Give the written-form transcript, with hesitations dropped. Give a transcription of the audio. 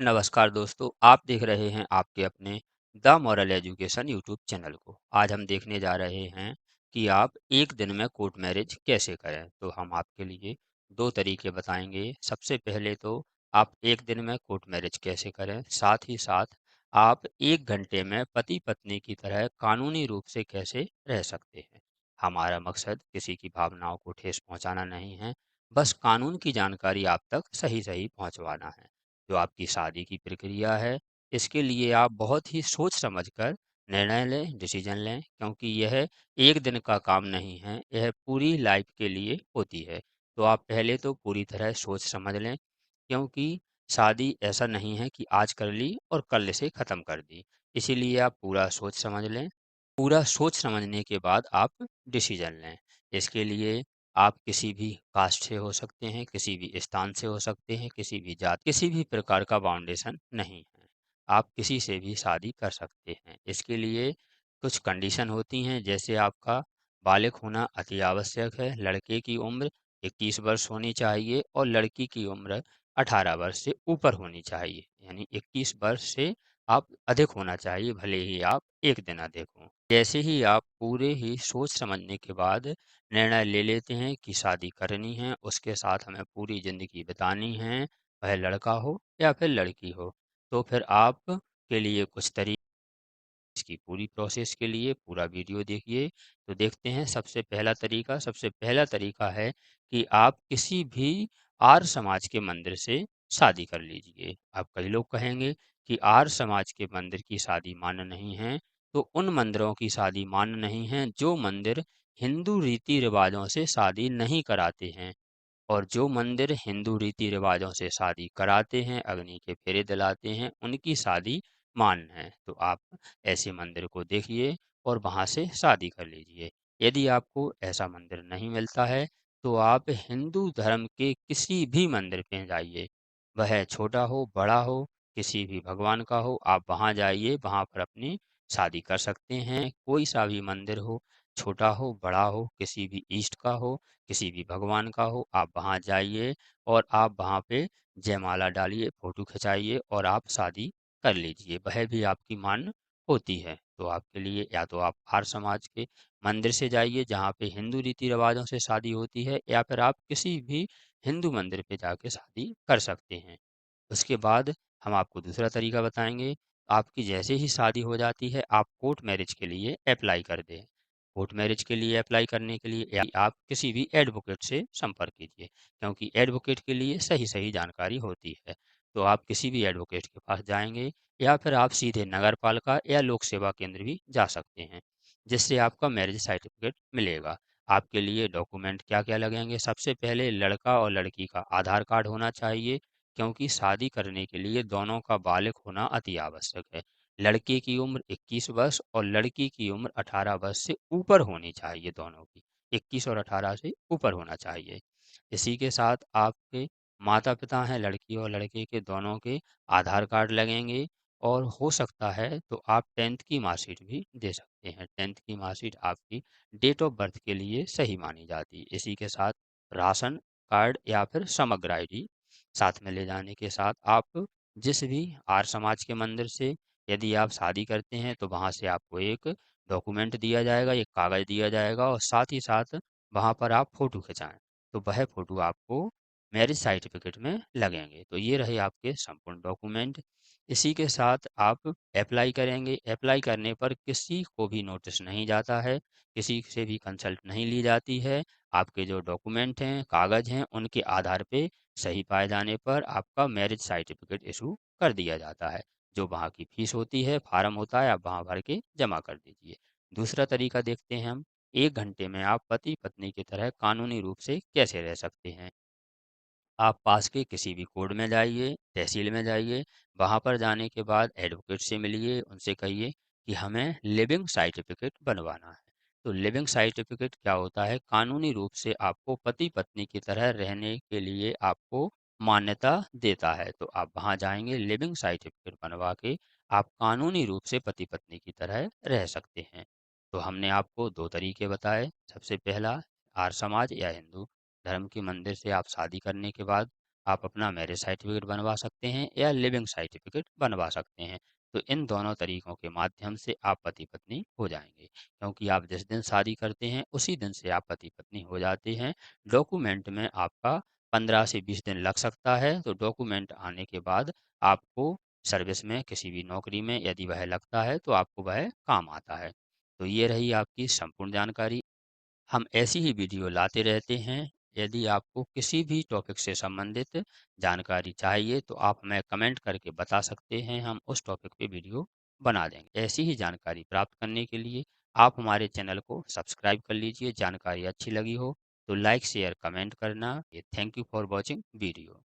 नमस्कार दोस्तों, आप देख रहे हैं आपके अपने the moral education YouTube channel को। आज हम देखने जा रहे हैं कि आप एक दिन में कोर्ट मैरिज कैसे करें। तो हम आपके लिए दो तरीके बताएंगे। सबसे पहले तो आप एक दिन में कोर्ट मैरिज कैसे करें, साथ ही साथ आप एक घंटे में पति पत्नी की तरह कानूनी रूप से कैसे रह सकते हैं। हमारा मकसद किसी की भावनाओं को ठेस पहुंचाना नहीं है, बस कानून की जानकारी आप तक सही सही पहुंचवाना है। जो आपकी शादी की प्रक्रिया है, इसके लिए आप बहुत ही सोच समझकर निर्णय लें, डिसीजन लें, क्योंकि यह एक दिन का काम नहीं है, यह पूरी लाइफ के लिए होती है। तो आप पहले तो पूरी तरह सोच समझ लें, क्योंकि शादी ऐसा नहीं है कि आज कर ली और कल इसे ख़त्म कर दी। इसीलिए आप पूरा सोच समझ लें। पूरा सोच समझने के बाद आप डिसीजन लें। इसके लिए आप किसी भी कास्ट से हो सकते हैं, किसी भी स्थान से हो सकते हैं, किसी भी जात, किसी भी प्रकार का बाउंडेशन नहीं है। आप किसी से भी शादी कर सकते हैं। इसके लिए कुछ कंडीशन होती हैं, जैसे आपका बालिग होना अति आवश्यक है। लड़के की उम्र 21 वर्ष होनी चाहिए और लड़की की उम्र 18 वर्ष से ऊपर होनी चाहिए। यानी 21 वर्ष से आप अधिक होना चाहिए, भले ही आप एक दिन अधिक हों। जैसे ही आप पूरे ही सोच समझने के बाद निर्णय ले लेते हैं कि शादी करनी है, उसके साथ हमें पूरी ज़िंदगी बितानी है, वह लड़का हो या फिर लड़की हो, तो फिर आप के लिए कुछ तरीके, इसकी पूरी प्रोसेस के लिए पूरा वीडियो देखिए। तो देखते हैं सबसे पहला तरीका है कि आप किसी भी आर्य समाज के मंदिर से शादी कर लीजिए। अब कई लोग कहेंगे कि आर्य समाज के मंदिर की शादी मान्य नहीं है, तो उन मंदिरों की शादी मान्य नहीं है जो मंदिर हिंदू रीति रिवाजों से शादी नहीं कराते हैं। और जो मंदिर हिंदू रीति रिवाजों से शादी कराते हैं, अग्नि के फेरे दिलाते हैं, उनकी शादी मान्य है। तो आप ऐसे मंदिर को देखिए और वहाँ से शादी कर लीजिए। यदि आपको ऐसा मंदिर नहीं मिलता है, तो आप हिंदू धर्म के किसी भी मंदिर पे जाइए, वह छोटा हो बड़ा हो, किसी भी भगवान का हो, आप वहाँ जाइए, वहाँ पर अपनी शादी कर सकते हैं। कोई सा भी मंदिर हो, छोटा हो बड़ा हो, किसी भी ईष्ट का हो, किसी भी भगवान का हो, आप वहाँ जाइए और आप वहाँ पे जयमाला डालिए, फ़ोटो खिंचाइए और आप शादी कर लीजिए, वह भी आपकी मान्य होती है। तो आपके लिए या तो आप आर्य समाज के मंदिर से जाइए जहाँ पे हिंदू रीति-रिवाज़ों से शादी होती है, या फिर आप किसी भी हिंदू मंदिर पे जाके शादी कर सकते हैं। उसके बाद हम आपको दूसरा तरीका बताएँगे। आपकी जैसे ही शादी हो जाती है, आप कोर्ट मैरिज के लिए अप्लाई कर दें। कोर्ट मैरिज के लिए अप्लाई करने के लिए या आप किसी भी एडवोकेट से संपर्क कीजिए, क्योंकि एडवोकेट के लिए सही-सही जानकारी होती है। तो आप किसी भी एडवोकेट के पास जाएँगे, या फिर आप सीधे नगर पालिका या लोक सेवा केंद्र भी जा सकते हैं, जिससे आपका मैरिज सर्टिफ़िकेट मिलेगा। आपके लिए डॉक्यूमेंट क्या-क्या लगेंगे? सबसे पहले लड़का और लड़की का आधार कार्ड होना चाहिए, क्योंकि शादी करने के लिए दोनों का बालिग होना अति आवश्यक है। लड़के की उम्र 21 वर्ष और लड़की की उम्र 18 वर्ष से ऊपर होनी चाहिए, दोनों की 21 और 18 से ऊपर होना चाहिए। इसी के साथ आपके माता-पिता हैं लड़की और लड़के के, दोनों के आधार कार्ड लगेंगे, और हो सकता है तो आप 10th की मार्कशीट भी दे सकते हैं। 10th की मार्कशीट आपकी डेट ऑफ बर्थ के लिए सही मानी जाती है। इसी के साथ राशन कार्ड या फिर समग्र आईडी साथ में ले जाने के साथ आप जिस भी आर्य समाज के मंदिर से यदि आप शादी करते हैं, तो वहाँ से आपको एक डॉक्यूमेंट दिया जाएगा, एक कागज़ दिया जाएगा, और साथ ही साथ वहाँ पर आप फ़ोटो खिंचाएँ। तो वह फ़ोटो आपको मैरिज सर्टिफ़िकेट में लगेंगे। तो ये रहे आपके संपूर्ण डॉक्यूमेंट। इसी के साथ आप अप्लाई करेंगे। अप्लाई करने पर किसी को भी नोटिस नहीं जाता है, किसी से भी कंसल्ट नहीं ली जाती है। आपके जो डॉक्यूमेंट हैं, कागज़ हैं, उनके आधार पे सही पाए जाने पर आपका मैरिज सर्टिफ़िकेट इशू कर दिया जाता है। जो वहाँ की फ़ीस होती है, फ़ार्म होता है, आप वहाँ भर के जमा कर दीजिए। दूसरा तरीका देखते हैं हम। 1 घंटे में आप पति-पत्नी की तरह कानूनी रूप से कैसे रह सकते हैं। आप पास के किसी भी कोर्ट में जाइए, तहसील में जाइए, वहाँ पर जाने के बाद एडवोकेट से मिलिए, उनसे कहिए कि हमें लिविंग सर्टिफ़िकेट बनवाना है। तो लिविंग सर्टिफ़िकेट क्या होता है? कानूनी रूप से आपको पति-पत्नी की तरह रहने के लिए आपको मान्यता देता है। तो आप वहाँ जाएँगे, लिविंग सर्टिफ़िकेट बनवा के आप कानूनी रूप से पति-पत्नी की तरह रह सकते हैं। तो हमने आपको 2 तरीके बताए। सबसे पहला, आर्य समाज या हिंदू धर्म के मंदिर से आप शादी करने के बाद आप अपना मैरिज सर्टिफिकेट बनवा सकते हैं या लिविंग सर्टिफिकेट बनवा सकते हैं। तो इन दोनों तरीकों के माध्यम से आप पति-पत्नी हो जाएँगे, क्योंकि आप जिस दिन शादी करते हैं, उसी दिन से आप पति-पत्नी हो जाते हैं। डॉक्यूमेंट में आपका 15 से 20 दिन लग सकता है, तो डॉक्यूमेंट आने के बाद आपको सर्विस में किसी भी नौकरी में यदि वह लगता है, तो आपको वह काम आता है। तो ये रही आपकी संपूर्ण जानकारी। हम ऐसी ही वीडियो लाते रहते हैं। यदि आपको किसी भी टॉपिक से संबंधित जानकारी चाहिए तो आप हमें कमेंट करके बता सकते हैं, हम उस टॉपिक पे वीडियो बना देंगे। ऐसी ही जानकारी प्राप्त करने के लिए आप हमारे चैनल को सब्सक्राइब कर लीजिए। जानकारी अच्छी लगी हो तो लाइक शेयर कमेंट करना। Thank you for watching video.